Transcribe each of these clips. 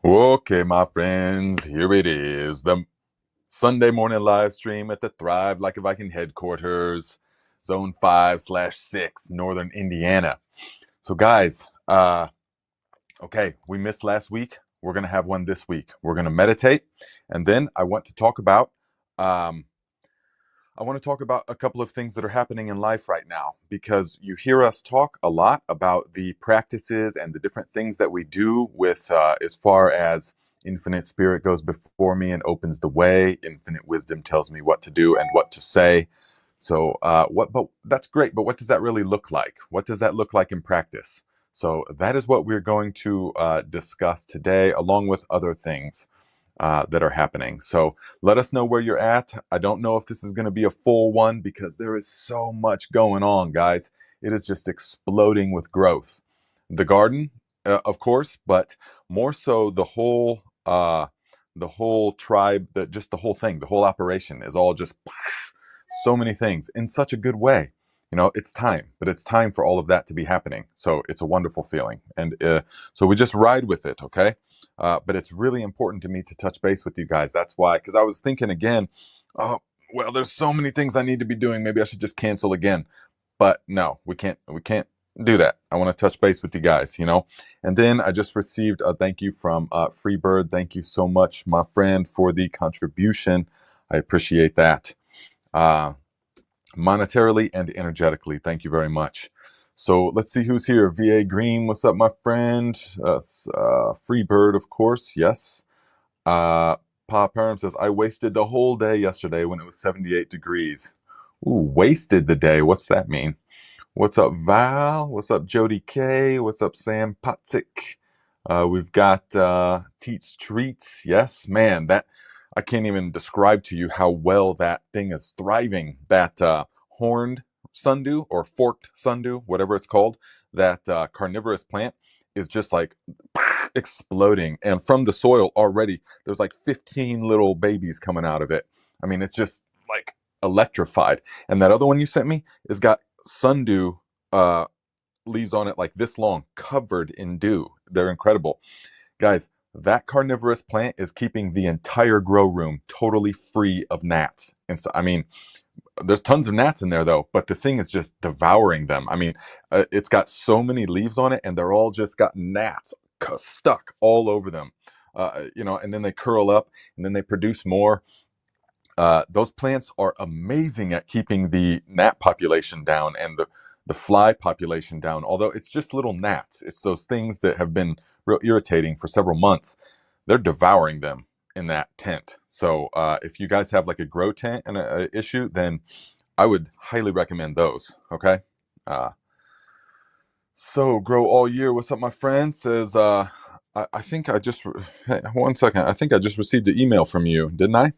Okay, my friends, here it is. The Sunday morning live stream at the Thrive Like a Viking headquarters, Zone 5/6, Northern Indiana. So, guys, okay, we missed last week. We're going to have one this week. We're going to meditate. And then um, I want to talk about a couple of things that are happening in life right now, because you hear us talk a lot about the practices and the different things that we do with as far as infinite spirit goes before me and opens the way. Infinite wisdom tells me what to do and what to say. So but that's great. But what does that really look like? What does that look like in practice? So that is what we're going to discuss today, along with other things that are happening. So let us know where you're at. I don't know if this is going to be a full one because there is so much going on, guys. It is just exploding with growth. The garden, of course, but more so the whole tribe, just the whole thing, the whole operation is all just so many things in such a good way. You know, it's time, but it's time for all of that to be happening. So it's a wonderful feeling. And so we just ride with it, okay? But it's really important to me to touch base with you guys. That's why, because I was thinking again, oh, well, there's so many things I need to be doing. Maybe I should just cancel again. But no, we can't do that. I want to touch base with you guys, you know. And then I just received a thank you from Freebird. Thank you so much, my friend, for the contribution. I appreciate that. Monetarily and energetically. Thank you very much. So let's see who's here. VA Green, what's up, my friend? Freebird, of course, yes. Pa Perm says, I wasted the whole day yesterday when it was 78 degrees. Ooh, wasted the day. What's that mean? What's up, Val? What's up, Jody K? What's up, Sam Potzik? We've got Teats Treats. Yes, man, that I can't even describe to you how well that thing is thriving. That horned sundew or forked sundew, whatever it's called, that carnivorous plant is just like exploding. And from the soil already, there's like 15 little babies coming out of it. I mean, it's just like electrified. And that other one you sent me has got sundew leaves on it like this long, covered in dew. They're incredible. Guys, that carnivorous plant is keeping the entire grow room totally free of gnats. And so, I mean, there's tons of gnats in there though, but the thing is just devouring them. I mean, it's got so many leaves on it and they're all just got gnats stuck all over them. You know, and then they curl up and then they produce more. Those plants are amazing at keeping the gnat population down and the fly population down, although it's just little gnats. It's those things that have been real irritating for several months. They're devouring them in that tent. So if you guys have like a grow tent and a issue, then I would highly recommend those, okay? So Grow All Year, what's up, my friend? Says, I think I just, hey, 1 second. I think I just received an email from you, didn't I?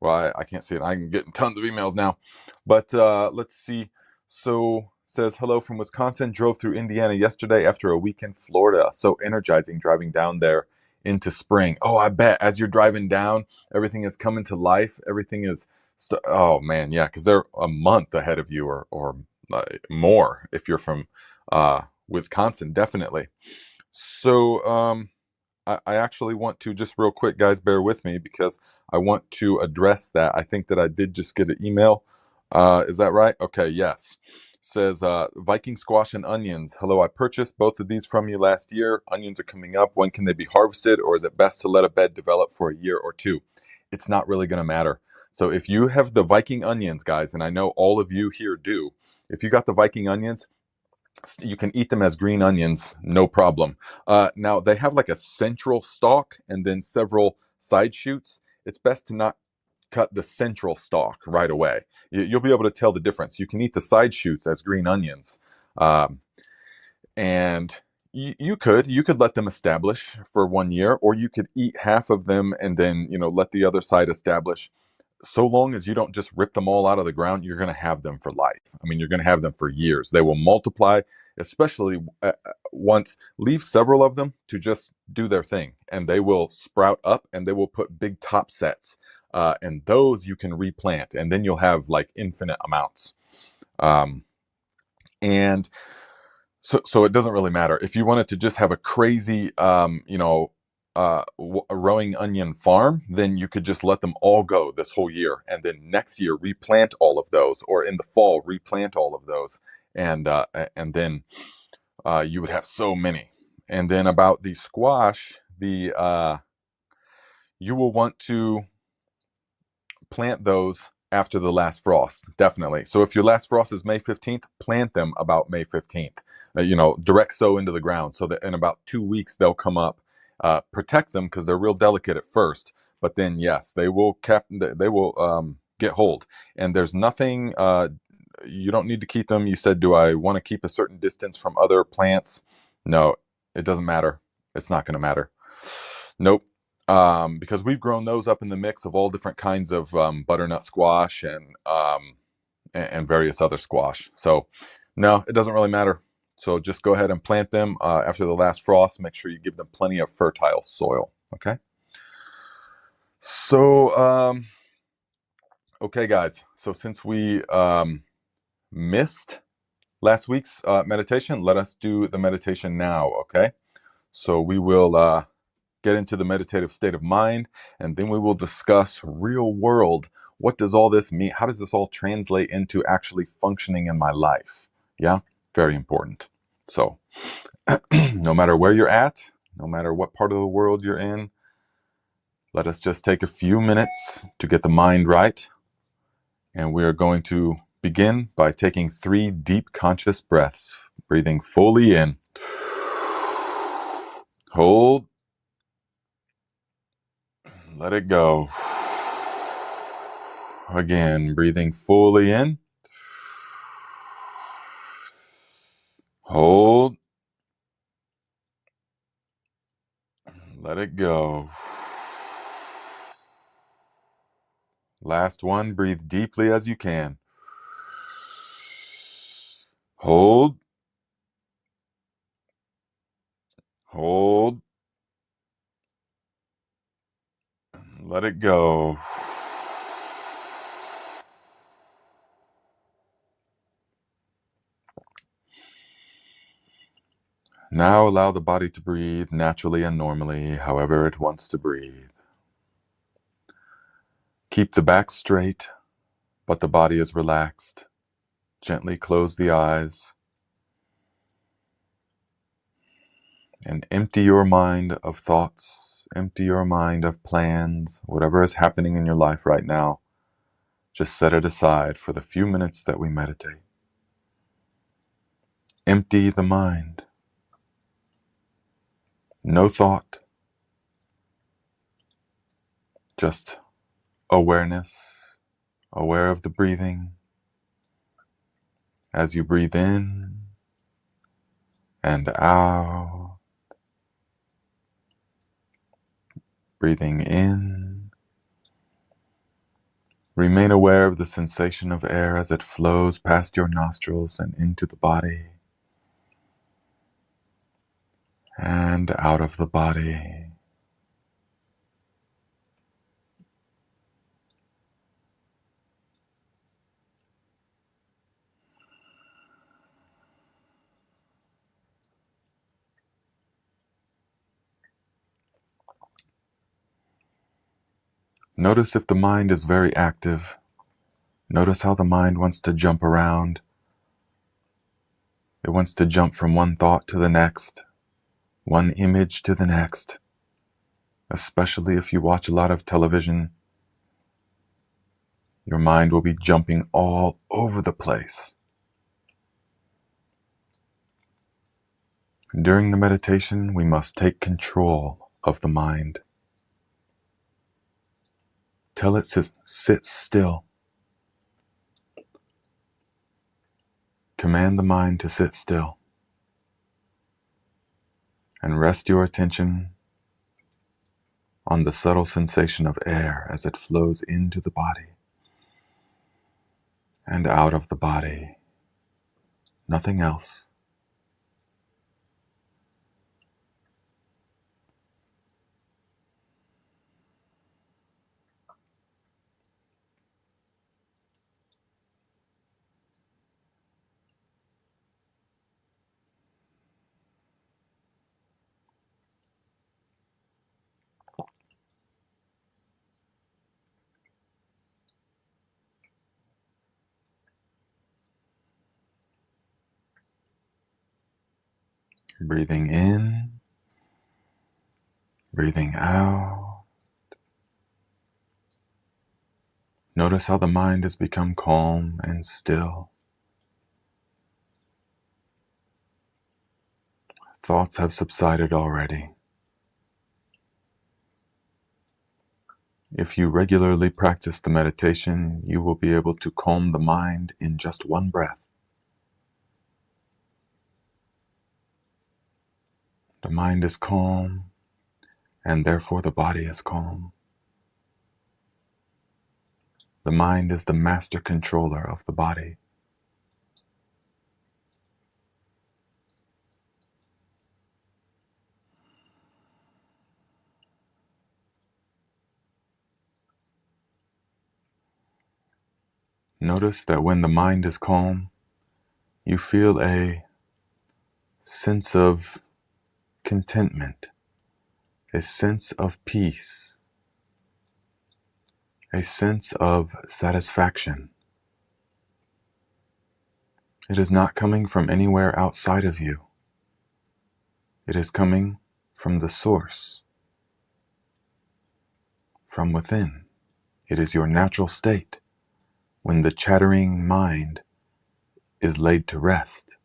Well, I can't see it. I'm getting tons of emails now. But let's see. So says, hello from Wisconsin. Drove through Indiana yesterday after a week in Florida. So energizing driving down there into spring. Oh, I bet as you're driving down, everything is coming to life. Everything is, oh man, yeah, because they're a month ahead of you or more if you're from Wisconsin, definitely. So I actually want to, just real quick, guys, bear with me because I want to address that. I think that I did just get an email. Is that right? Okay, yes. Says Viking squash and onions. Hello, I purchased both of these from you last year. Onions are coming up. When can they be harvested, or is it best to let a bed develop for a year or two? It's not really going to matter. So if you have the Viking onions, guys, and I know all of you here do, if you got the Viking onions, you can eat them as green onions, no problem. Now, they have like a central stalk and then several side shoots. It's best to not cut the central stalk right away. You'll be able to tell the difference. You can eat the side shoots as green onions. And you could let them establish for 1 year, or you could eat half of them and then, you know, let the other side establish. So long as you don't just rip them all out of the ground, you're going to have them for life. I mean, you're going to have them for years. They will multiply, especially once. Leave several of them to just do their thing, and they will sprout up and they will put big top sets. and those you can replant, and then you'll have like infinite amounts. Um, and so it doesn't really matter if you wanted to just have a crazy, a rowing onion farm. Then you could just let them all go this whole year, and then next year replant all of those, or in the fall replant all of those, and then you would have so many. And then about the squash, you will want to plant those after the last frost, definitely. So if your last frost is May 15th, plant them about May 15th. Direct sow into the ground so that in about 2 weeks they'll come up. Protect them because they're real delicate at first, but then yes, they will get hold. And there's nothing. You don't need to keep them. You said, do I want to keep a certain distance from other plants? No, it doesn't matter. It's not going to matter. Nope. Because we've grown those up in the mix of all different kinds of butternut squash and various other squash. So no, it doesn't really matter. So just go ahead and plant them after the last frost. Make sure you give them plenty of fertile soil. Okay. So, okay, guys. So since we missed last week's meditation, let us do the meditation now. Okay. So we will get into the meditative state of mind, and then we will discuss real world. What does all this mean? How does this all translate into actually functioning in my life? Yeah, very important. So no matter where you're at, no matter what part of the world you're in, let us just take a few minutes to get the mind right. And we are going to begin by taking 3 deep conscious breaths, breathing fully in. Hold. Let it go. Again, breathing fully in. Hold. Let it go. Last one, breathe deeply as you can. Hold. Hold. Let it go. Now allow the body to breathe naturally and normally, however it wants to breathe. Keep the back straight, but the body is relaxed. Gently close the eyes and empty your mind of thoughts, empty your mind of plans, whatever is happening in your life right now. Just set it aside for the few minutes that we meditate. Empty the mind. No thought, just awareness, aware of the breathing. As you breathe in and out, breathing in. Remain aware of the sensation of air as it flows past your nostrils and into the body and out of the body. Notice if the mind is very active. Notice how the mind wants to jump around. It wants to jump from one thought to the next, one image to the next. Especially if you watch a lot of television, your mind will be jumping all over the place. During the meditation, we must take control of the mind. Tell it to sit still. Command the mind to sit still. And rest your attention on the subtle sensation of air as it flows into the body and out of the body. Nothing else. Breathing in, breathing out. Notice how the mind has become calm and still. Thoughts have subsided already. If you regularly practice the meditation, you will be able to calm the mind in just one breath. The mind is calm, and therefore the body is calm. The mind is the master controller of the body. Notice that when the mind is calm, you feel a sense of contentment, a sense of peace, a sense of satisfaction. It is not coming from anywhere outside of you. It is coming from the source, from within. It is your natural state when the chattering mind is laid to rest.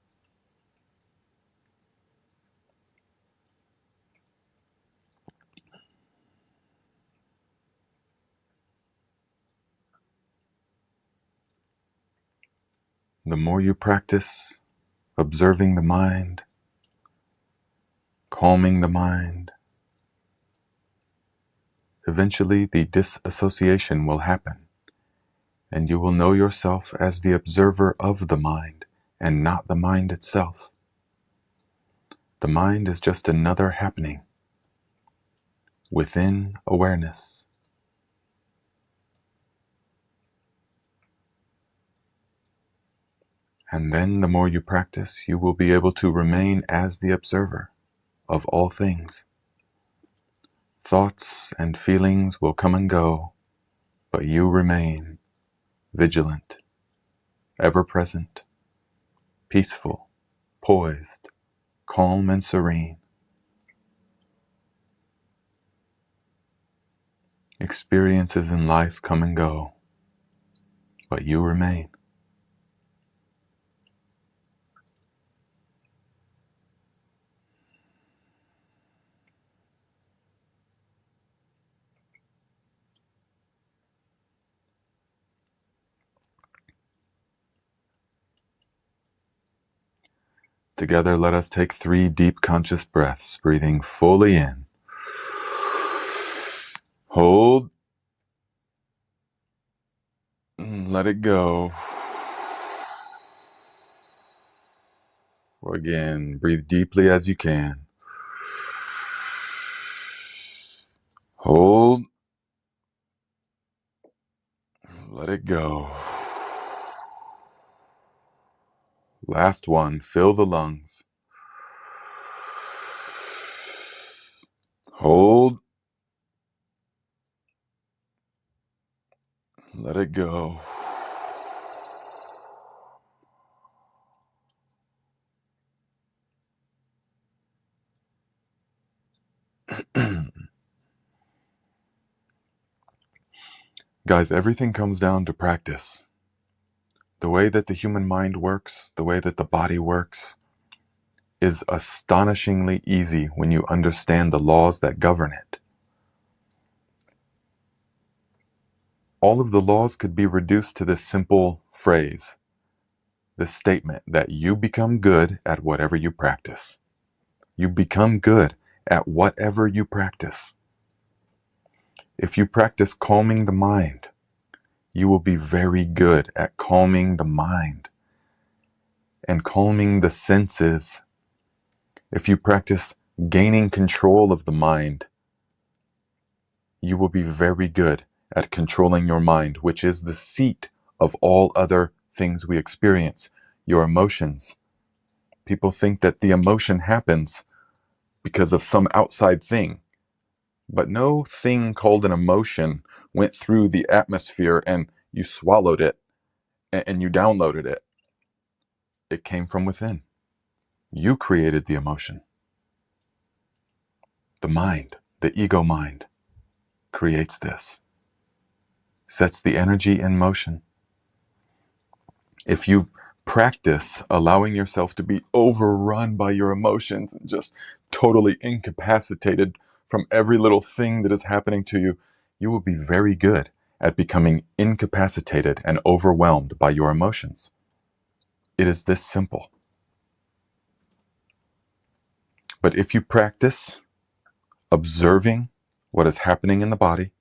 The more you practice observing the mind, calming the mind, eventually the disassociation will happen, and you will know yourself as the observer of the mind and not the mind itself. The mind is just another happening within awareness. And then the more you practice, you will be able to remain as the observer of all things. Thoughts and feelings will come and go, but you remain vigilant, ever present, peaceful, poised, calm and serene. Experiences in life come and go, but you remain. Together, let us take 3 deep conscious breaths, breathing fully in. Hold. Let it go. Again, breathe deeply as you can. Hold. Let it go. Last one, fill the lungs. Hold. Let it go. Guys, everything comes down to practice. The way that the human mind works, the way that the body works, is astonishingly easy when you understand the laws that govern it. All of the laws could be reduced to this simple phrase, this statement that you become good at whatever you practice. You become good at whatever you practice. If you practice calming the mind, you will be very good at calming the mind and calming the senses. If you practice gaining control of the mind, you will be very good at controlling your mind, which is the seat of all other things we experience, your emotions. People think that the emotion happens because of some outside thing, but no thing called an emotion went through the atmosphere and you swallowed it and you downloaded it. It came from within. You created the emotion. The mind, the ego mind, creates this, sets the energy in motion. If you practice allowing yourself to be overrun by your emotions and just totally incapacitated from every little thing that is happening to you, you will be very good at becoming incapacitated and overwhelmed by your emotions. It is this simple. But if you practice observing what is happening in the body,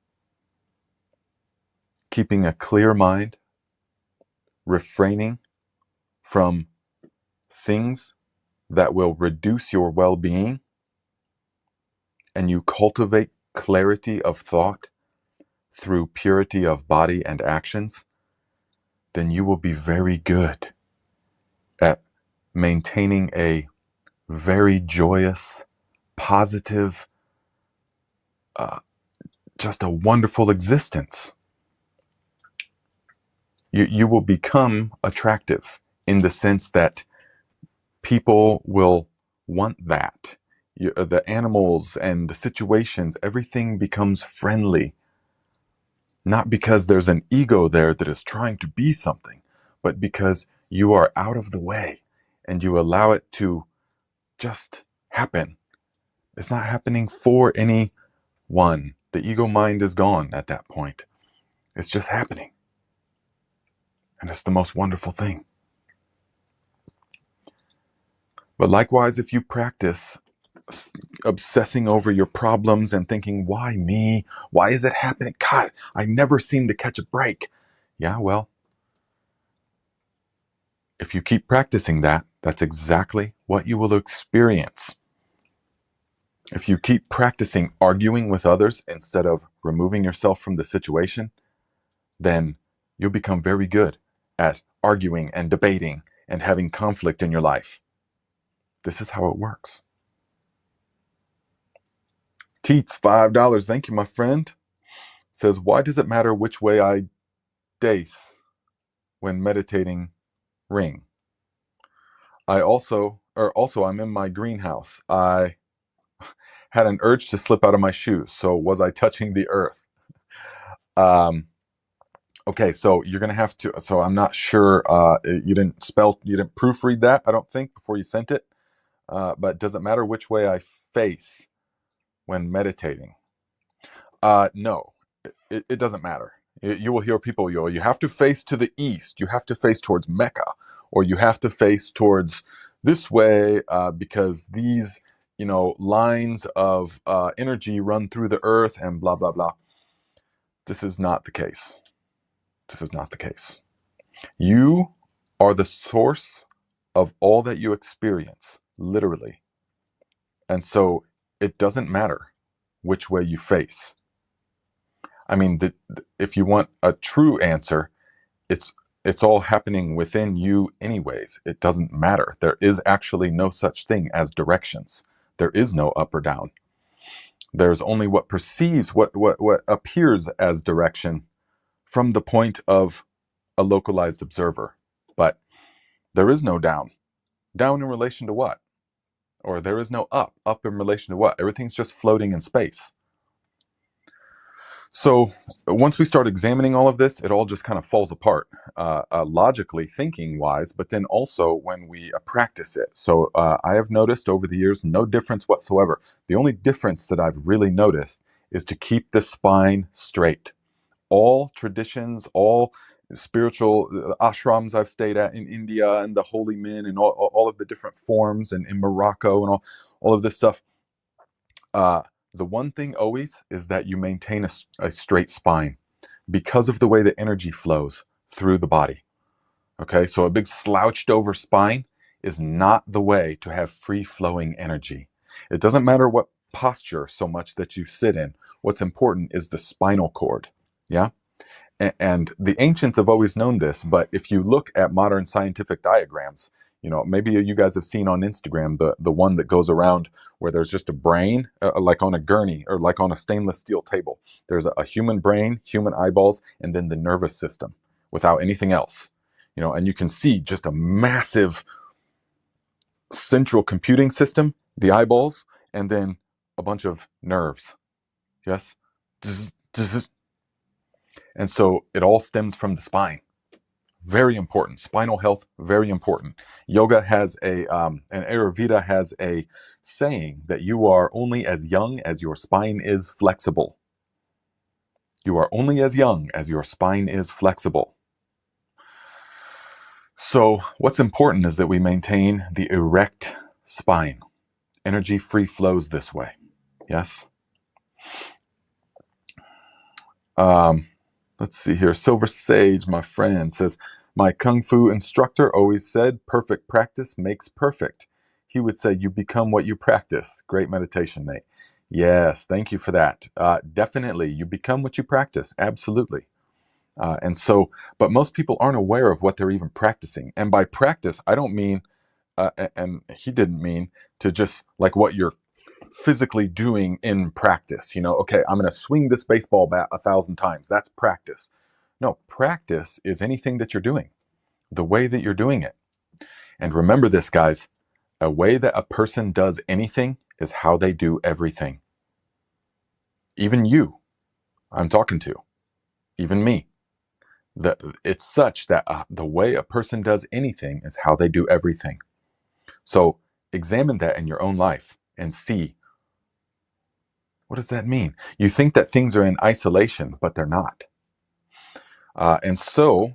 keeping a clear mind, refraining from things that will reduce your well-being, and you cultivate clarity of thought through purity of body and actions, then you will be very good at maintaining a very joyous, positive, just a wonderful existence. You will become attractive in the sense that people will want that. The animals and the situations, everything becomes friendly. Not because there's an ego there that is trying to be something, but because you are out of the way and you allow it to just happen. It's not happening for anyone. The ego mind is gone at that point. It's just happening. And it's the most wonderful thing. But likewise, if you practice obsessing over your problems and thinking, why me? Why is it happening? God, I never seem to catch a break. Yeah, well, if you keep practicing that, that's exactly what you will experience. If you keep practicing arguing with others instead of removing yourself from the situation, then you'll become very good at arguing and debating and having conflict in your life. This is how it works. Teets, $5. Thank you, my friend. Says, why does it matter which way I dace when meditating ring? I'm in my greenhouse. I had an urge to slip out of my shoes. So was I touching the earth? Okay, so you're gonna have to. So I'm not sure. You didn't proofread that, I don't think, before you sent it. But does it matter which way I face when meditating? No, it doesn't matter. You will hear people, you have to face to the east. You have to face towards Mecca, or you have to face towards this way because these, lines of energy run through the earth and blah blah blah. This is not the case. This is not the case. You are the source of all that you experience, literally. And so it doesn't matter which way you face. I mean, if you want a true answer, it's all happening within you anyways. It doesn't matter. There is actually no such thing as directions. There is no up or down. There's only what appears as direction from the point of a localized observer. But there is no down. Down in relation to what? Or there is no up. Up in relation to what? Everything's just floating in space. So once we start examining all of this, it all just kind of falls apart, logically, thinking-wise, but then also when we practice it. So I have noticed over the years, no difference whatsoever. The only difference that I've really noticed is to keep the spine straight. All traditions, all spiritual ashrams I've stayed at in India and the holy men and all of the different forms and in Morocco and all of this stuff, the one thing always is that you maintain a straight spine because of the way the energy flows through the body. Okay, so a big slouched over spine is not the way to have free flowing energy. It doesn't matter what posture so much that you sit in. What's important is the spinal cord. Yeah. And the ancients have always known this, but if you look at modern scientific diagrams, maybe you guys have seen on Instagram the one that goes around where there's just a brain, like on a gurney or like on a stainless steel table. There's a human brain, human eyeballs, and then the nervous system without anything else. And you can see just a massive central computing system, the eyeballs, and then a bunch of nerves. Yes? And so it all stems from the spine. Very important. Spinal health, very important. Yoga has and Ayurveda has a saying that you are only as young as your spine is flexible. You are only as young as your spine is flexible. So what's important is that we maintain the erect spine. Energy free flows this way. Yes? Let's see here. Silver Sage, my friend, says, my Kung Fu instructor always said, perfect practice makes perfect. He would say, you become what you practice. Great meditation, Nate. Yes, thank you for that. Definitely, you become what you practice. Absolutely. But most people aren't aware of what they're even practicing. And by practice, I don't mean, and he didn't mean to just like what you're physically doing in practice. Okay, I'm going to swing this baseball bat 1,000 times. That's practice. No, practice is anything that you're doing, the way that you're doing it. And remember this, guys, a way that a person does anything is how they do everything. Even you, I'm talking to, even me. It's such that the way a person does anything is how they do everything. So examine that in your own life and see, what does that mean? You think that things are in isolation, but they're not. So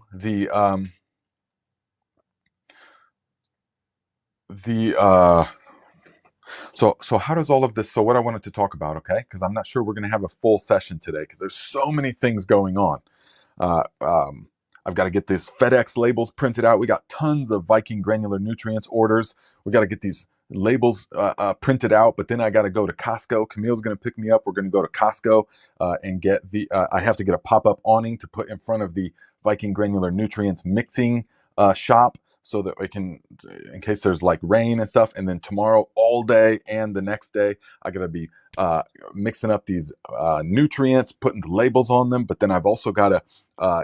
how does all of this? So what I wanted to talk about, okay? Because I'm not sure we're going to have a full session today because there's so many things going on. I've got to get these FedEx labels printed out. We got tons of Viking granular nutrients orders. We got to get these labels printed out, but then I got to go to Costco. Camille's going to pick me up. We're going to go to Costco and get I have to get a pop-up awning to put in front of the Viking granular nutrients mixing shop so that we can, in case there's like rain and stuff. And then tomorrow all day and the next day, I got to be mixing up these nutrients, putting the labels on them. But then I've also got to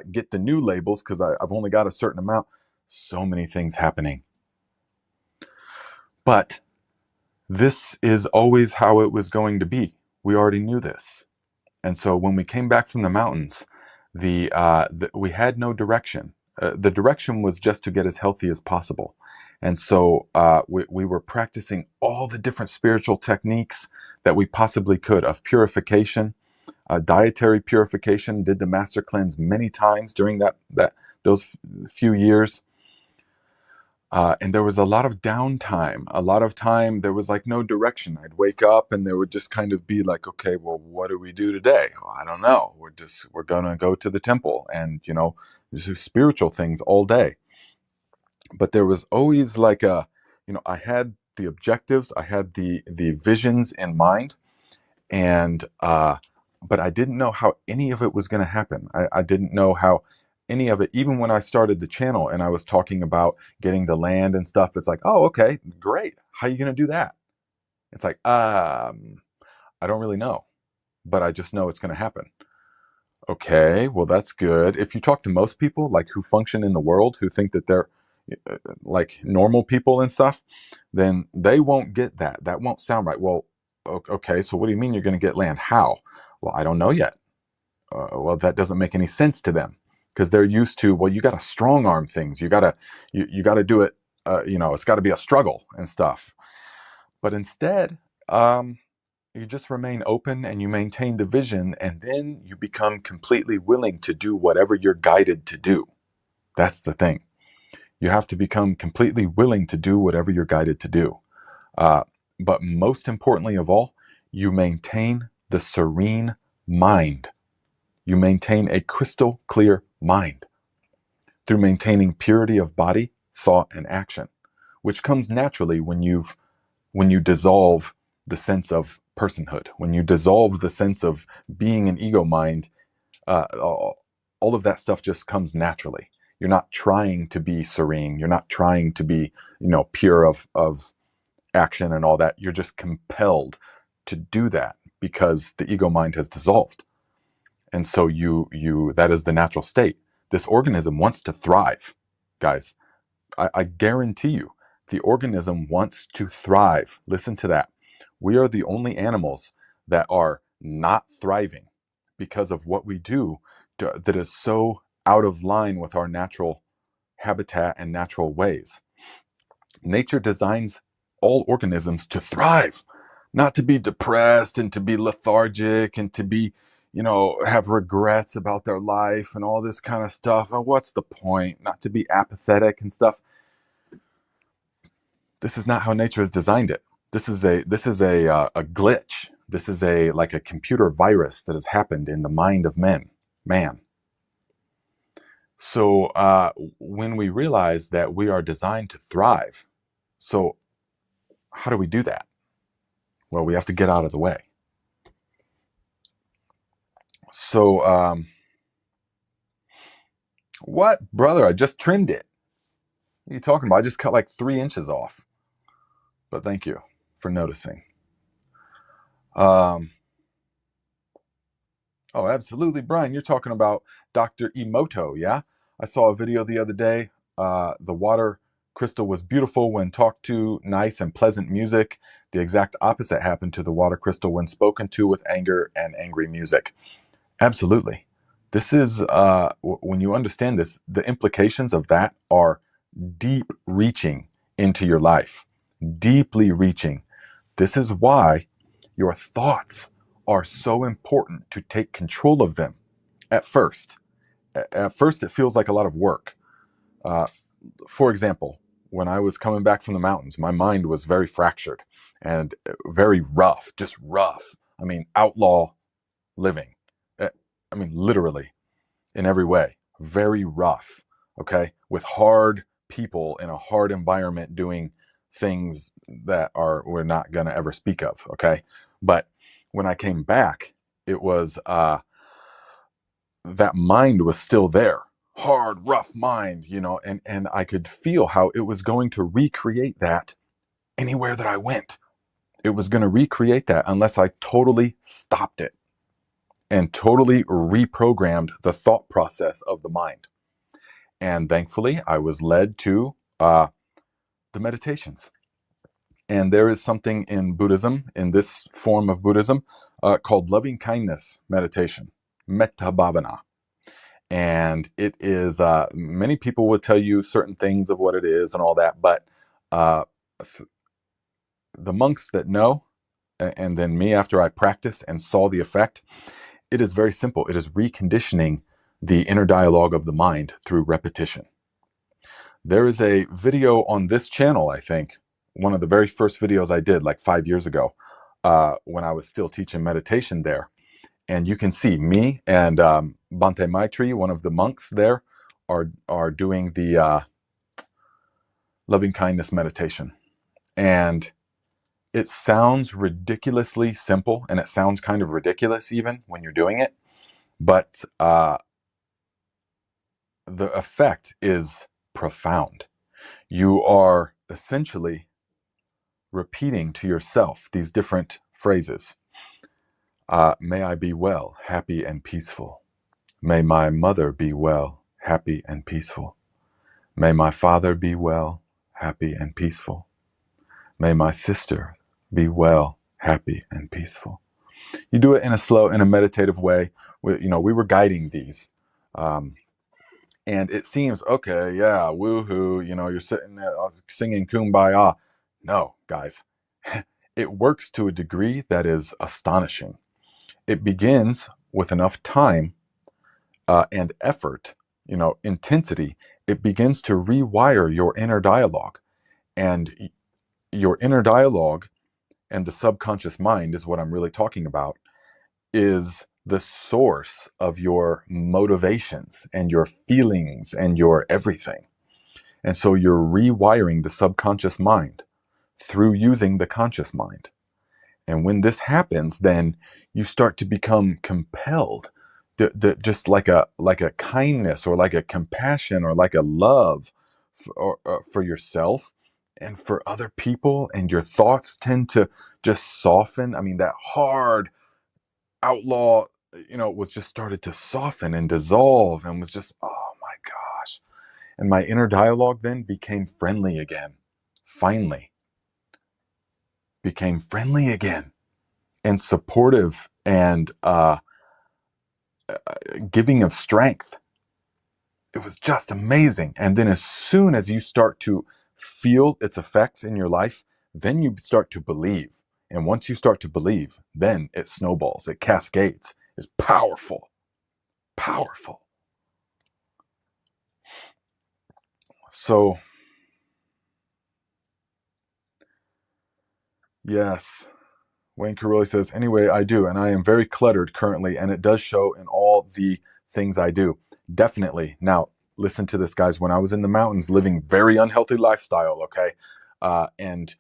get the new labels because I've only got a certain amount. So many things happening. But this is always how it was going to be. We already knew this. And so when we came back from the mountains, we had no direction. The direction was just to get as healthy as possible. And so we were practicing all the different spiritual techniques that we possibly could of purification, dietary purification, did the master cleanse many times during those few years. And there was a lot of downtime. A lot of time there was like no direction. I'd wake up and there would just kind of be like, okay, well, what do we do today? Well, I don't know. We're gonna go to the temple and do spiritual things all day. But there was always like I had the objectives, I had the visions in mind, and but I didn't know how any of it was going to happen. I didn't know how any of it, even when I started the channel and I was talking about getting the land and stuff, it's like, oh, okay, great. How are you going to do that? It's like, I don't really know, but I just know it's going to happen. Okay, well, that's good. If you talk to most people like who function in the world, who think that they're like normal people and stuff, then they won't get that. That won't sound right. Well, okay, so what do you mean you're going to get land? How? Well, I don't know yet. Well, that doesn't make any sense to them because they're used to, well, you got to strong arm things. You got to do it. It's got to be a struggle and stuff. But instead, you just remain open and you maintain the vision, and then you become completely willing to do whatever you're guided to do. That's the thing. You have to become completely willing to do whatever you're guided to do. But most importantly of all, you maintain the serene mind. You maintain a crystal clear mind through maintaining purity of body, thought, and action, which comes naturally when you dissolve the sense of personhood, when you dissolve the sense of being an ego mind. All of that stuff just comes naturally. You're not trying to be serene. You're not trying to be, pure of action and all that. You're just compelled to do that because the ego mind has dissolved. And so that is the natural state. This organism wants to thrive, guys. I guarantee you, The organism wants to thrive. Listen to that. We are the only animals that are not thriving because of what we do that is so out of line with our natural habitat and natural ways. Nature designs all organisms to thrive, not to be depressed and to be lethargic and to be, have regrets about their life and all this kind of stuff. Oh, what's the point? Not to be apathetic and stuff. This is not how nature has designed it. This is a glitch. This is like a computer virus that has happened in the mind of man. So when we realize that we are designed to thrive, so how do we do that? Well, we have to get out of the way. So, what, brother? I just trimmed it. What are you talking about? I just cut like 3 inches off. But thank you for noticing. Oh, absolutely, Brian. You're talking about Dr. Emoto, yeah? I saw a video the other day. The water crystal was beautiful when talked to, nice and pleasant music. The exact opposite happened to the water crystal when spoken to with anger and angry music. Absolutely. This is, when you understand this, the implications of that are deep reaching into your life, deeply reaching. This is why your thoughts are so important to take control of them at first. At first, it feels like a lot of work. For example, when I was coming back from the mountains, my mind was very fractured and very rough, just rough. I mean, outlaw living. I mean, literally in every way, very rough, okay? With hard people in a hard environment doing things that we're not going to ever speak of, okay? But when I came back, it was that mind was still there. Hard, rough mind, and I could feel how it was going to recreate that anywhere that I went. It was going to recreate that unless I totally stopped it and totally reprogrammed the thought process of the mind. And thankfully, I was led to the meditations. And there is something in Buddhism, in this form of Buddhism, called loving kindness meditation, metta bhavana. And it is, many people would tell you certain things of what it is and all that, but the monks that know, and then me after I practiced and saw the effect, it is very simple. It is reconditioning the inner dialogue of the mind through repetition. There is a video on this channel, I think, one of the very first videos I did like 5 years ago, when I was still teaching meditation there. And you can see me and Bhante Maitri, one of the monks there, are doing the loving kindness meditation. And it sounds ridiculously simple, and it sounds kind of ridiculous even when you're doing it. But the effect is profound. You are essentially repeating to yourself these different phrases. May I be well, happy, and peaceful. May my mother be well, happy, and peaceful. May my father be well, happy, and peaceful. May my sister be well, happy, and peaceful. You do it in a slow, in a meditative way. We were guiding these. And it seems, okay, yeah, woohoo, you're sitting there singing Kumbaya. No, guys, it works to a degree that is astonishing. It begins with enough time and effort, intensity. It begins to rewire your inner dialogue. And your inner dialogue and the subconscious mind is what I'm really talking about, is the source of your motivations and your feelings and your everything. And so you're rewiring the subconscious mind through using the conscious mind. And when this happens, then you start to become compelled, just like a kindness or like a compassion or like a love for yourself and for other people, and your thoughts tend to just soften. I mean, that hard outlaw, was just started to soften and dissolve and was just, oh my gosh. And my inner dialogue then became friendly again. finally became friendly again and supportive and giving of strength. It was just amazing. And then as soon as you start to feel its effects in your life, then you start to believe. And once you start to believe, then it snowballs, it cascades. It's powerful. Powerful. So, yes, Wayne Carrilli says, anyway, I do. And I am very cluttered currently, and it does show in all the things I do. Definitely. Now, listen to this, guys. When I was in the mountains living very unhealthy lifestyle, okay, and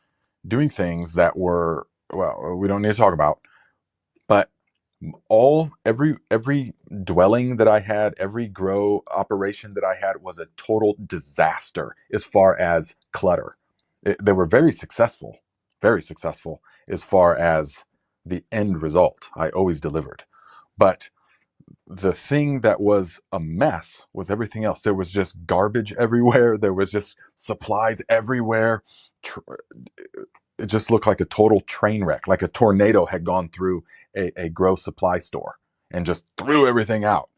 doing things that were, well, we don't need to talk about, but every dwelling that I had, every grow operation that I had was a total disaster as far as clutter. They were very successful as far as the end result. I always delivered. But the thing that was a mess was everything else. There was just garbage everywhere. There was just supplies everywhere. It just looked like a total train wreck, like a tornado had gone through a grow supply store and just threw everything out.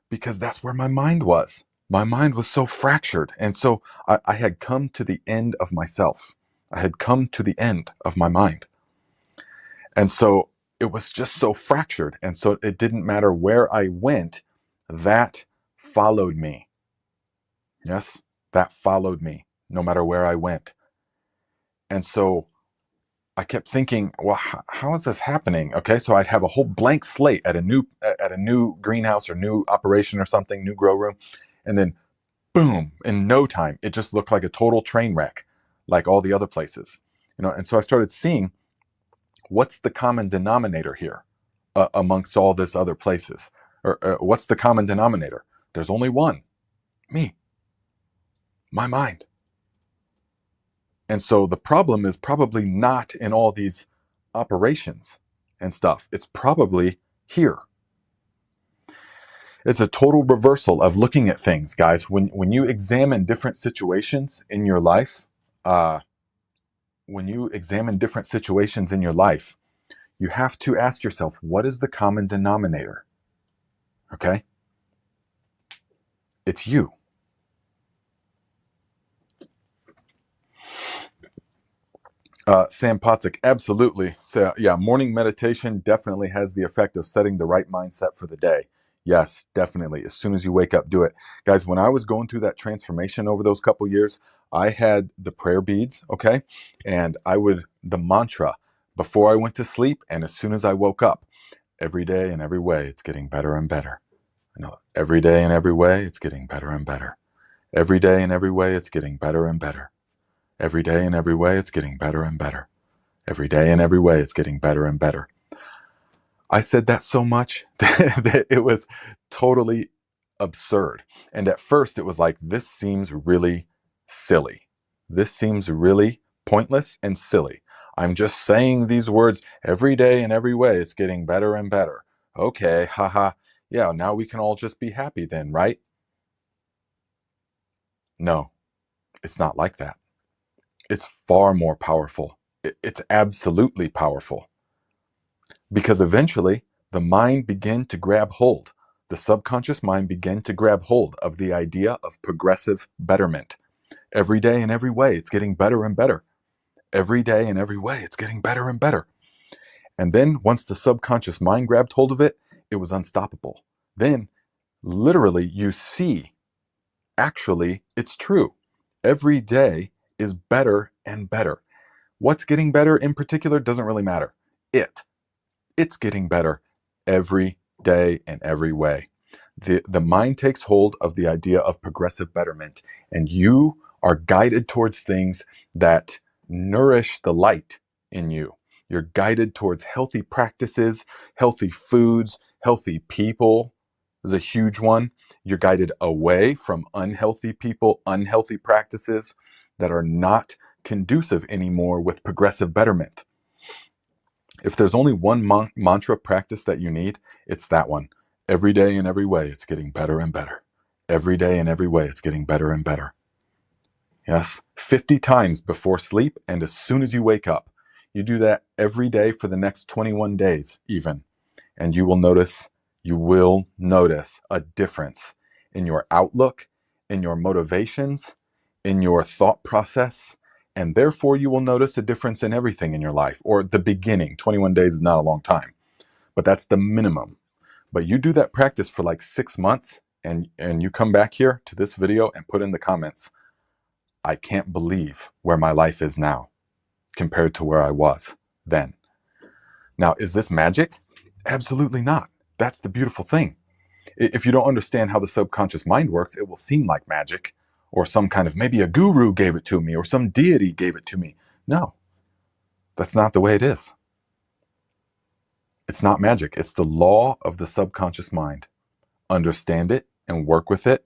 Because that's where my mind was. My mind was so fractured. And so I had come to the end of myself. I had come to the end of my mind. And so it was just so fractured. And so it didn't matter where I went, that followed me. Yes, that followed me no matter where I went. And so I kept thinking, well, how is this happening? Okay, so I'd have a whole blank slate at a new greenhouse or new operation or something, new grow room, and then boom, in no time, it just looked like a total train wreck, like all the other places, And so I started seeing what's the common denominator here amongst all this other places, or what's the common denominator? There's only one, me, my mind. And so the problem is probably not in all these operations and stuff. It's probably here. It's a total reversal of looking at things, guys. When you examine different situations in your life, you have to ask yourself, what is the common denominator? Okay? It's you. Sam Potzik, absolutely. So, yeah, morning meditation definitely has the effect of setting the right mindset for the day. Yes, definitely. As soon as you wake up, do it. Guys, when I was going through that transformation over those couple years, I had the prayer beads, okay? And the mantra before I went to sleep and as soon as I woke up, every day in every way, it's getting better and better. Every day in every way, it's getting better and better. Every day in every way, it's getting better and better. Every day in every way, it's getting better and better. Every day in every way, it's getting better and better. I said that so much that it was totally absurd. And at first, it was like, this seems really silly. This seems really pointless and silly. I'm just saying these words every day in every way, it's getting better and better. Okay, haha. Yeah, now we can all just be happy then, right? No, it's not like that. It's far more powerful. It's absolutely powerful. Because eventually, the mind began to grab hold. The subconscious mind began to grab hold of the idea of progressive betterment. Every day in every way, it's getting better and better. Every day in every way, it's getting better and better. And then once the subconscious mind grabbed hold of it, it was unstoppable. Then, literally, you see, actually, it's true. Every day is better and better. What's getting better in particular doesn't really matter. It's getting better every day in every way. The mind takes hold of the idea of progressive betterment, and you are guided towards things that nourish the light in you. You're guided towards healthy practices, healthy foods, healthy people is a huge one. You're guided away from unhealthy people, unhealthy practices that are not conducive anymore with progressive betterment. If there's only one mantra practice that you need, it's that one. Every day in every way, it's getting better and better. Every day in every way, it's getting better and better. Yes, 50 times before sleep and as soon as you wake up. You do that every day for the next 21 days, even, and you will notice a difference in your outlook, in your motivations, in your thought process, and therefore you will notice a difference in everything in your life, or the beginning. 21 days is not a long time, but that's the minimum. But you do that practice for like 6 months, and you come back here to this video and put in the comments, I can't believe where my life is now compared to where I was then. Now, is this magic? Absolutely not. That's the beautiful thing. If you don't understand how the subconscious mind works, it will seem like magic, or some kind of, maybe a guru gave it to me, or some deity gave it to me. No, that's not the way it is. It's not magic. It's the law of the subconscious mind. Understand it and work with it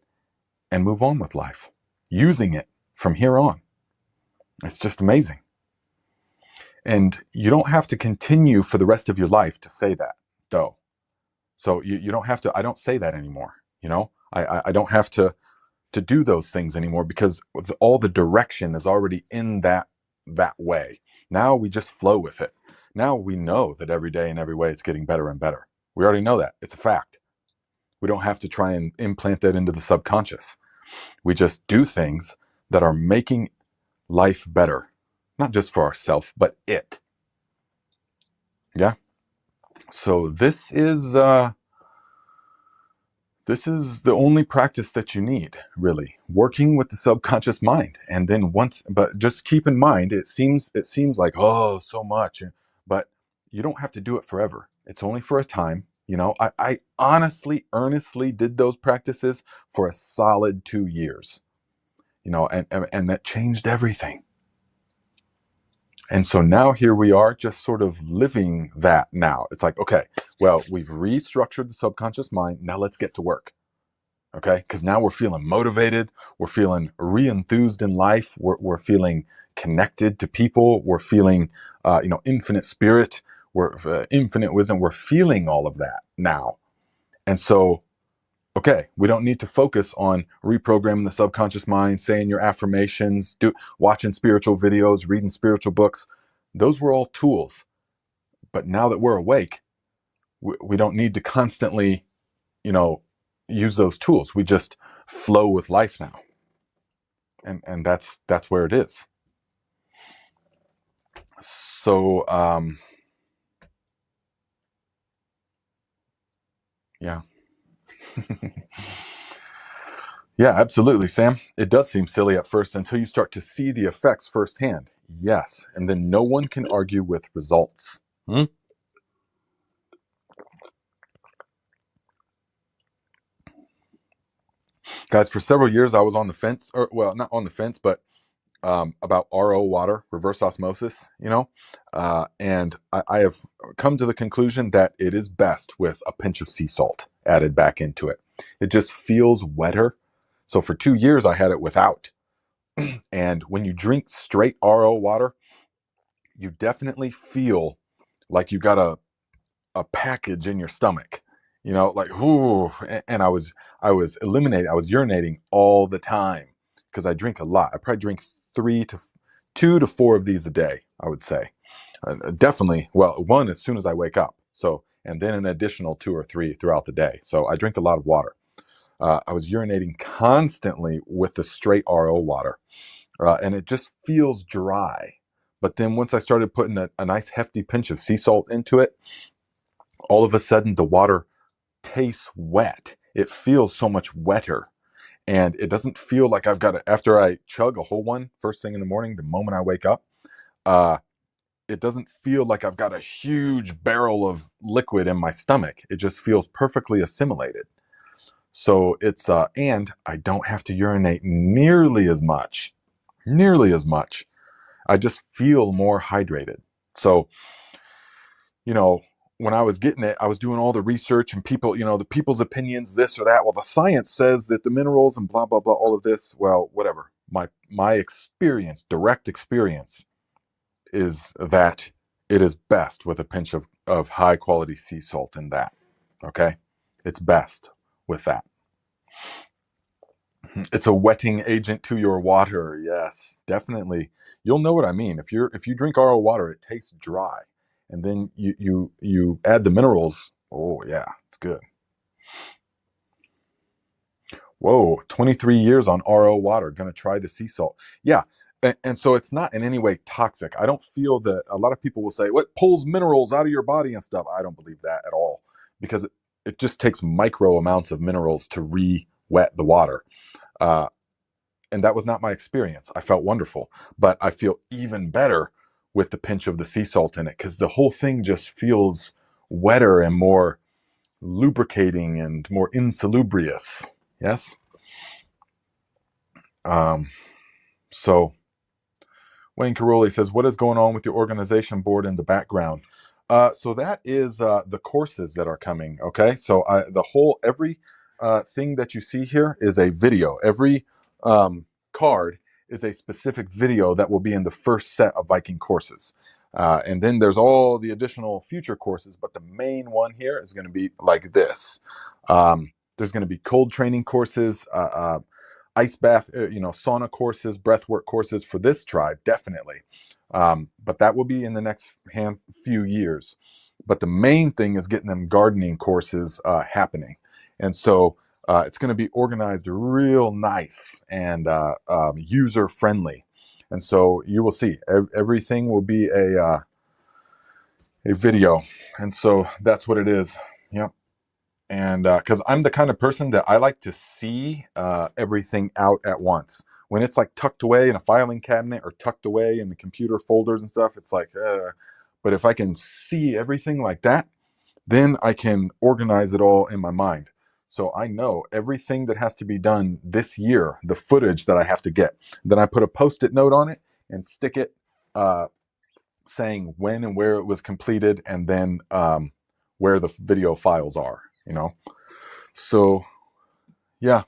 and move on with life, using it from here on. It's just amazing. And you don't have to continue for the rest of your life to say that, though. So you don't have to, I don't say that anymore. I don't have to do those things anymore, because all the direction is already in that way. Now we just flow with it. Now we know that every day in every way it's getting better and better. We already know that. It's a fact. We don't have to try and implant that into the subconscious. We just do things that are making life better, not just for ourselves, but it. Yeah. So this is the only practice that you need, really, working with the subconscious mind. And then but just keep in mind, it seems like, oh, so much, but you don't have to do it forever. It's only for a time. I honestly, earnestly did those practices for a solid 2 years, and that changed everything. And so now here we are, just sort of living that now. It's like, okay, well, we've restructured the subconscious mind. Now let's get to work. Okay? Because now we're feeling motivated. We're feeling re-enthused in life. We're feeling connected to people. We're feeling, infinite spirit. We're infinite wisdom. We're feeling all of that now. And so, okay, we don't need to focus on reprogramming the subconscious mind, saying your affirmations, watching spiritual videos, reading spiritual books. Those were all tools. But now that we're awake, we don't need to constantly, use those tools. We just flow with life now. And that's where it is. So, yeah. Yeah, absolutely, Sam. It does seem silly at first until you start to see the effects firsthand. Yes, and then no one can argue with results. Guys, for several years I was on the fence, or well, not on the fence, but about RO water, reverse osmosis, and I have come to the conclusion that it is best with a pinch of sea salt added back into it. It just feels wetter. So for 2 years I had it without. And when you drink straight RO water, you definitely feel like you got a package in your stomach, like, ooh. And I was urinating all the time because I drink a lot. I probably drink 2 to 4 of these a day, I would say. Definitely, well, 1 as soon as I wake up. So, and then an additional 2 or 3 throughout the day. So I drink a lot of water. I was urinating constantly with the straight RO water, and it just feels dry. But then once I started putting a nice hefty pinch of sea salt into it, all of a sudden the water tastes wet. It feels so much wetter. And it doesn't feel like I've got to, after I chug a whole one first thing in the morning, the moment I wake up, it doesn't feel like I've got a huge barrel of liquid in my stomach. It just feels perfectly assimilated. So it's, and I don't have to urinate nearly as much. I just feel more hydrated. So, when I was getting it, I was doing all the research and people, the people's opinions, this or that. Well, the science says that the minerals and blah, blah, blah, all of this. Well, whatever. My experience, direct experience, is that it is best with a pinch of high quality sea salt in that. Okay? It's best with that. It's a wetting agent to your water. Yes, definitely. You'll know what I mean. If you drink RO water, it tastes dry, and then you add the minerals. Oh yeah, it's good. Whoa, 23 years on RO water. Gonna try the sea salt. Yeah, and so it's not in any way toxic. I don't feel that a lot of people will say what pulls minerals out of your body and stuff. I don't believe that at all because it just takes micro amounts of minerals to re-wet the water. Uh, and that was not my experience. I felt wonderful, but I feel even better with the pinch of the sea salt in it because the whole thing just feels wetter and more lubricating and more insalubrious. Yes. Um, so Wayne Caroli says, "What is going on with your organization board in the background?" So that is the courses that are coming. Okay, so the whole every thing that you see here is a video. Every card is a specific video that will be in the first set of Viking courses. And then there's all the additional future courses, but the main one here is going to be like this. There's going to be cold training courses, ice bath, sauna courses, breathwork courses for this tribe, definitely. But that will be in the next few years. But the main thing is getting them gardening courses happening. And so it's going to be organized real nice and user friendly. And so you will see everything will be a video. And so that's what it is. Yep. And because I'm the kind of person that I like to see everything out at once. When it's like tucked away in a filing cabinet or tucked away in the computer folders and stuff, it's like, but if I can see everything like that, then I can organize it all in my mind. So I know everything that has to be done this year, the footage that I have to get. Then I put a post-it note on it and stick it saying when and where it was completed, and then where the video files are, So yeah,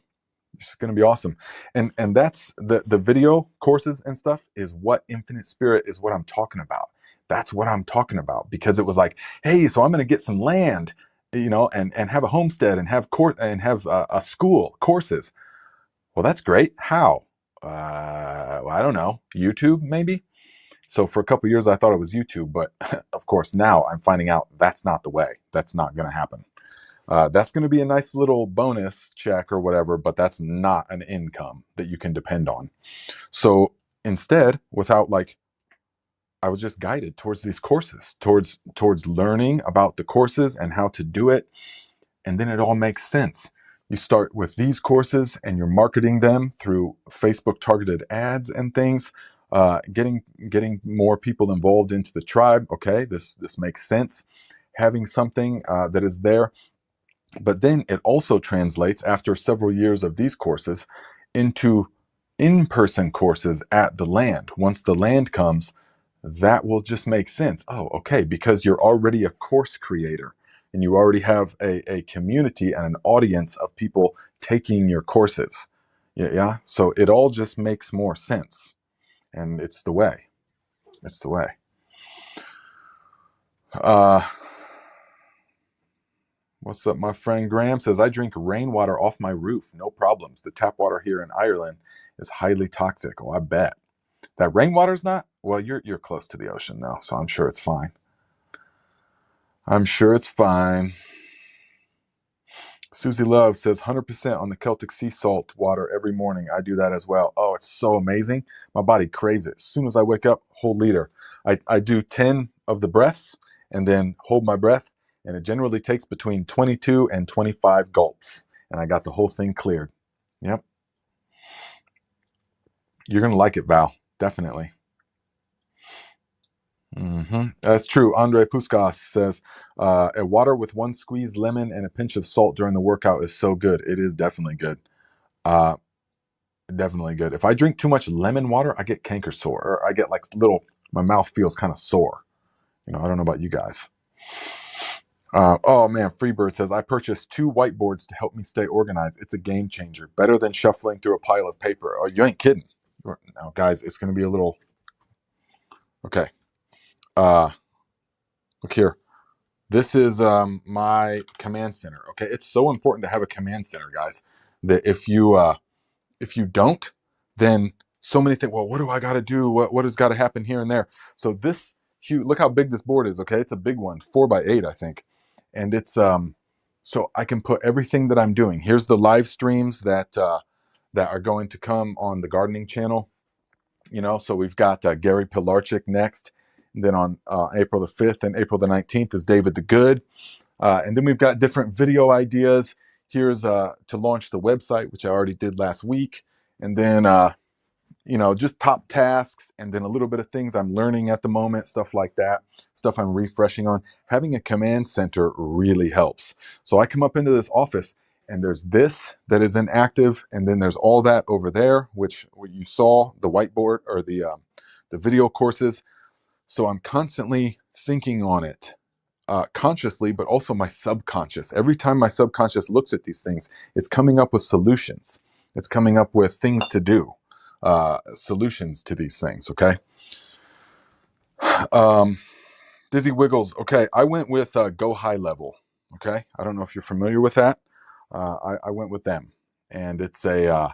it's going to be awesome. And that's the video courses and stuff is what Infinite Spirit is what I'm talking about. That's what I'm talking about because it was like, hey, so I'm going to get some land, and have a homestead and have court and have a school courses. Well, that's great. How? Well, I don't know. YouTube maybe. So for a couple of years, I thought it was YouTube, but of course now I'm finding out that's not the way. That's not going to happen. That's going to be a nice little bonus check or whatever, but that's not an income that you can depend on. So instead, I was just guided towards these courses, towards learning about the courses and how to do it, and then it all makes sense. You start with these courses and you're marketing them through Facebook targeted ads and things, getting more people involved into the tribe. Okay, this makes sense. Having something that is there. But then it also translates after several years of these courses into in-person courses at the land. Once the land comes, that will just make sense. Oh, okay, because you're already a course creator and you already have a community and an audience of people taking your courses. Yeah. So it all just makes more sense. And it's the way. It's the way. What's up? My friend Graham says, I drink rainwater off my roof. No problems. The tap water here in Ireland is highly toxic. Oh, I bet. That rainwater's not? Well, you're close to the ocean though, so I'm sure it's fine. I'm sure it's fine. Susie Love says 100% on the Celtic sea salt water every morning. I do that as well. Oh, it's so amazing. My body craves it. As soon as I wake up, whole liter. I do 10 of the breaths and then hold my breath. And it generally takes between 22 and 25 gulps. And I got the whole thing cleared. Yep. You're going to like it, Val. Definitely. That's true. Andre Puskas says, a water with one squeezed lemon and a pinch of salt during the workout is so good. It is definitely good. Definitely good. If I drink too much lemon water, I get canker sore. Or I get my mouth feels kind of sore. I don't know about you guys. Oh man, Freebird says, I purchased 2 whiteboards to help me stay organized. It's a game changer. Better than shuffling through a pile of paper. Oh, you ain't kidding. Now, guys, it's going to be a little... Okay. Look here. This is my command center. Okay. It's so important to have a command center, guys, that if you If you don't, then so many think, well, what do I got to do? What has got to happen here and there? So this huge, look how big this board is. Okay, it's a big one, 4x8, I think, and it's so I can put everything that I'm doing. Here's the live streams that that are going to come on the gardening channel. You know, so we've got Gary Pilarchik next. And then on April the 5th and April the 19th is David the Good. And then we've got different video ideas. Here's to launch the website, which I already did last week. And then, you know, just top tasks, and then a little bit of things I'm learning at the moment, stuff like that, stuff I'm refreshing on. Having a command center really helps. So I come up into this office, and there's this that is inactive, and then there's all that over there, which you saw, the whiteboard or the video courses. So I'm constantly thinking on it, consciously, but also my subconscious. Every time my subconscious looks at these things, it's coming up with solutions. It's coming up with things to do, solutions to these things. Okay. Dizzy Wiggles. Okay, I went with Go High Level. Okay, I don't know if you're familiar with that. I went with them, and it's a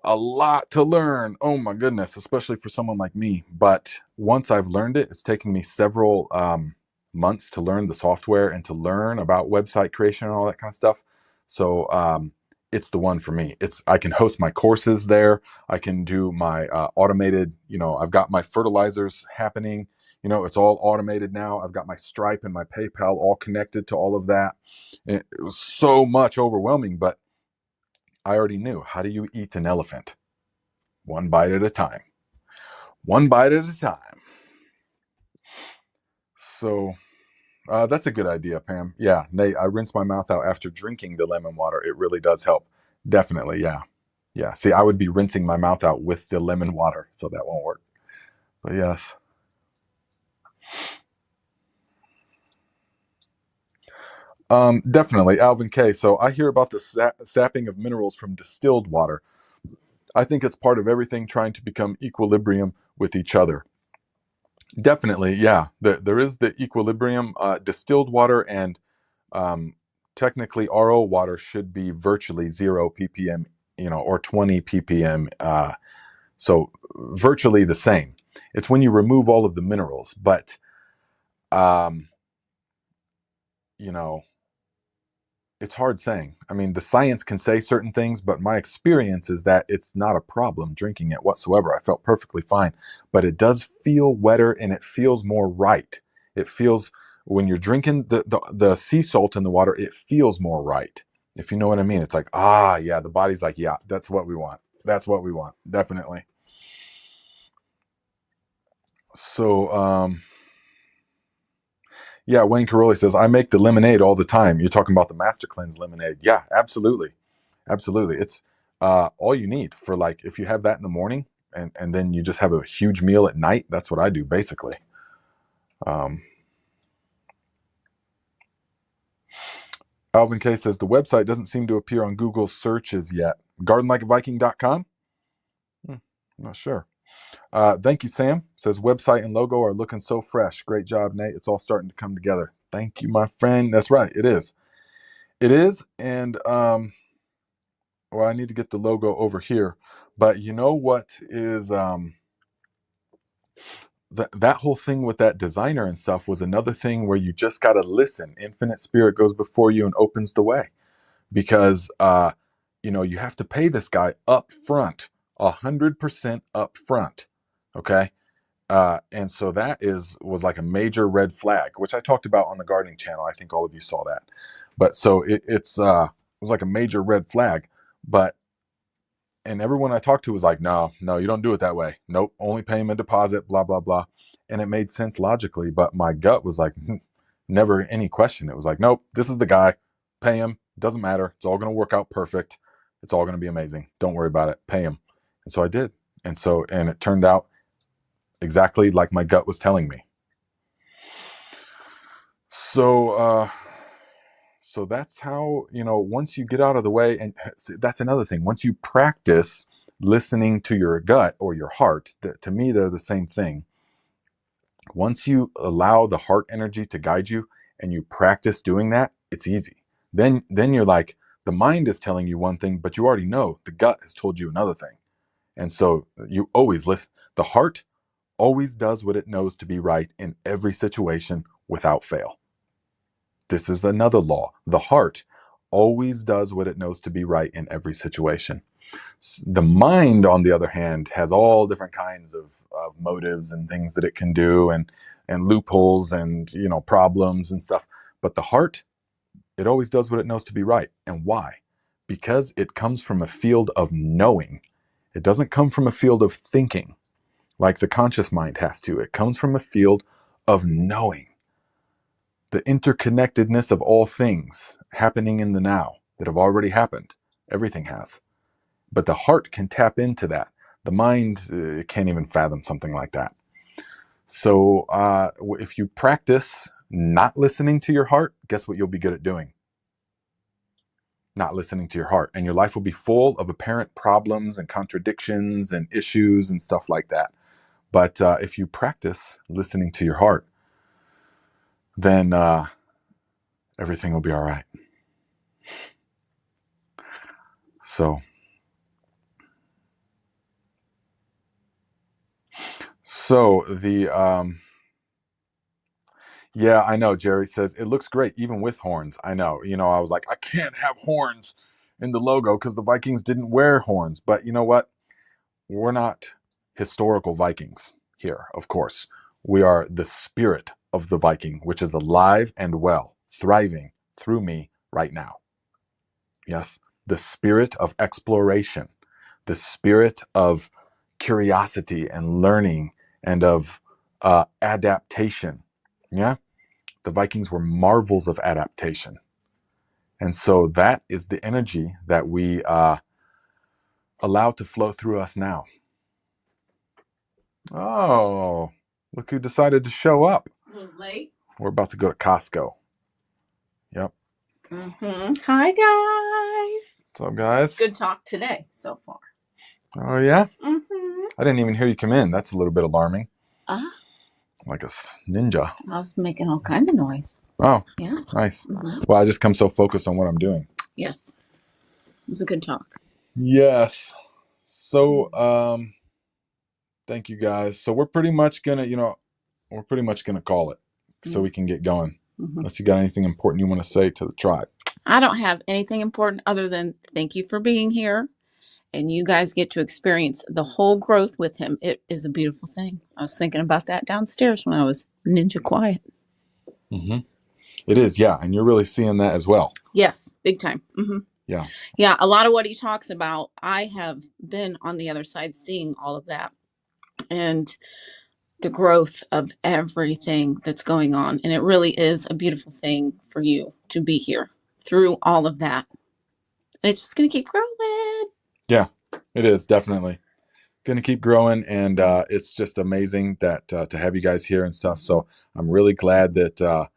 lot to learn. Oh my goodness, especially for someone like me. But once I've learned it, it's taken me several months to learn the software and to learn about website creation and all that kind of stuff. So it's the one for me. I can host my courses there. I can do my automated, you know, I've got my fertilizers happening. You know, it's all automated now. I've got my Stripe and my PayPal all connected to all of that. It was so much overwhelming, but I already knew. How do you eat an elephant? One bite at a time. One bite at a time. So that's a good idea, Pam. Yeah, Nate, I rinse my mouth out after drinking the lemon water. It really does help. Definitely, yeah. Yeah, see, I would be rinsing my mouth out with the lemon water, so that won't work. But yes. Definitely, Alvin K. So I hear about the sapping of minerals from distilled water. I think it's part of everything trying to become equilibrium with each other. Definitely, yeah. There is the equilibrium. Distilled water and technically RO water should be virtually 0 ppm, you know, or 20 ppm. So virtually the same. It's when you remove all of the minerals, but you know, it's hard saying. I mean, the science can say certain things, but my experience is that it's not a problem drinking it whatsoever. I felt perfectly fine, but it does feel wetter and it feels more right. It feels, when you're drinking the sea salt in the water, it feels more right. If you know what I mean. It's like, ah, yeah, the body's like, yeah, that's what we want. That's what we want. Definitely. So, yeah, Wayne Caroli says, I make the lemonade all the time. You're talking about the Master Cleanse lemonade. Yeah, absolutely. Absolutely. It's all you need for, like, if you have that in the morning and then you just have a huge meal at night. That's what I do, basically. Alvin K says, the website doesn't seem to appear on Google searches yet. Gardenlikeaviking.com? I'm not sure. Thank you, Sam. Says, website and logo are looking so fresh. Great job, Nate. It's all starting to come together. Thank you, my friend. That's right. It is. It is. And, well, I need to get the logo over here. But you know what is, that whole thing with that designer and stuff was another thing where you just got to listen. Infinite Spirit goes before you and opens the way. Because, you know, you have to pay this guy up front, 100% up front. Okay. And so that was like a major red flag, which I talked about on the gardening channel. I think all of you saw that. But so it was like a major red flag. But, and everyone I talked to was like, no, you don't do it that way. Nope, only pay him a deposit, blah, blah, blah. And it made sense logically, but my gut was like, never any question. It was like, nope, this is the guy, pay him. Doesn't matter. It's all going to work out perfect. It's all going to be amazing. Don't worry about it. Pay him. And so I did. And it turned out exactly like my gut was telling me. So, so that's how, you know, once you get out of the way, and that's another thing. Once you practice listening to your gut or your heart, to me, they're the same thing. Once you allow the heart energy to guide you and you practice doing that, it's easy. Then you're like, The mind is telling you one thing, but you already know the gut has told you another thing. And so you always listen. The heart always does what it knows to be right in every situation without fail. This is another law. The heart always does what it knows to be right in every situation. The mind, on the other hand, has all different kinds of motives and things that it can do, and loopholes and problems and stuff. But the heart, it always does what it knows to be right. And why? Because it comes from a field of knowing. It doesn't come from a field of thinking like the conscious mind has to. It comes from a field of knowing. The interconnectedness of all things happening in the now that have already happened. Everything has. But the heart can tap into that. The mind can't even fathom something like that. So if you practice not listening to your heart, guess what you'll be good at doing? Not listening to your heart. And your life will be full of apparent problems and contradictions and issues and stuff like that. But if you practice listening to your heart, then everything will be all right. So the yeah, I know. Jerry says it looks great even with horns. I know. I was like, I can't have horns in the logo because the Vikings didn't wear horns. But you know what? We're not historical Vikings here, of course. We are the spirit of the Viking, which is alive and well, thriving through me right now. Yes, the spirit of exploration, the spirit of curiosity and learning and of adaptation. Yeah, the Vikings were marvels of adaptation. And so that is the energy that we allow to flow through us now. Oh, look who decided to show up. A little late. We're about to go to Costco. Yep. Hi, guys. What's up, guys? Good talk today so far. Oh, yeah? I didn't even hear you come in. That's a little bit alarming. Like a ninja. I was making all kinds of noise. Oh, yeah. Nice. Well, I just come so focused on what I'm doing. Yes. It was a good talk. Yes. So, thank you, guys. So we're pretty much gonna, call it so we can get going. Unless you got anything important you want to say to the tribe. I don't have anything important other than thank you for being here. And you guys get to experience the whole growth with him. It is a beautiful thing. I was thinking about that downstairs when I was ninja quiet. It is, yeah. And you're really seeing that as well. Yes, big time. Yeah. Yeah, a lot of what he talks about, I have been on the other side seeing all of that. And the growth of everything that's going on. And it really is a beautiful thing for you to be here through all of that. And it's just going to keep growing. Yeah, it is definitely going to keep growing. And it's just amazing that to have you guys here and stuff. So I'm really glad that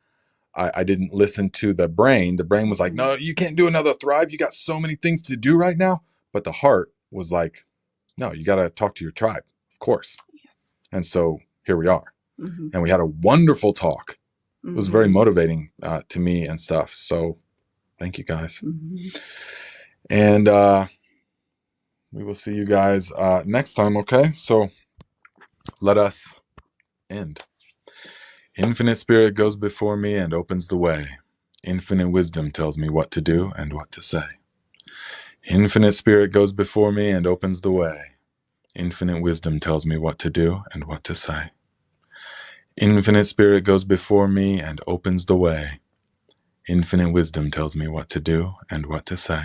I didn't listen to the brain. The brain was like, no, you can't do another Thrive. You got so many things to do right now. But the heart was like, no, you got to talk to your tribe, of course. Yes. And so here we are. And we had a wonderful talk. It was very motivating to me and stuff. So thank you, guys. And we will see you guys next time, okay? So let us end. Infinite Spirit goes before me and opens the way. Infinite wisdom tells me what to do and what to say. Infinite Spirit goes before me and opens the way. Infinite wisdom tells me what to do and what to say. Infinite Spirit goes before me and opens the way. Infinite wisdom tells me what to do and what to say.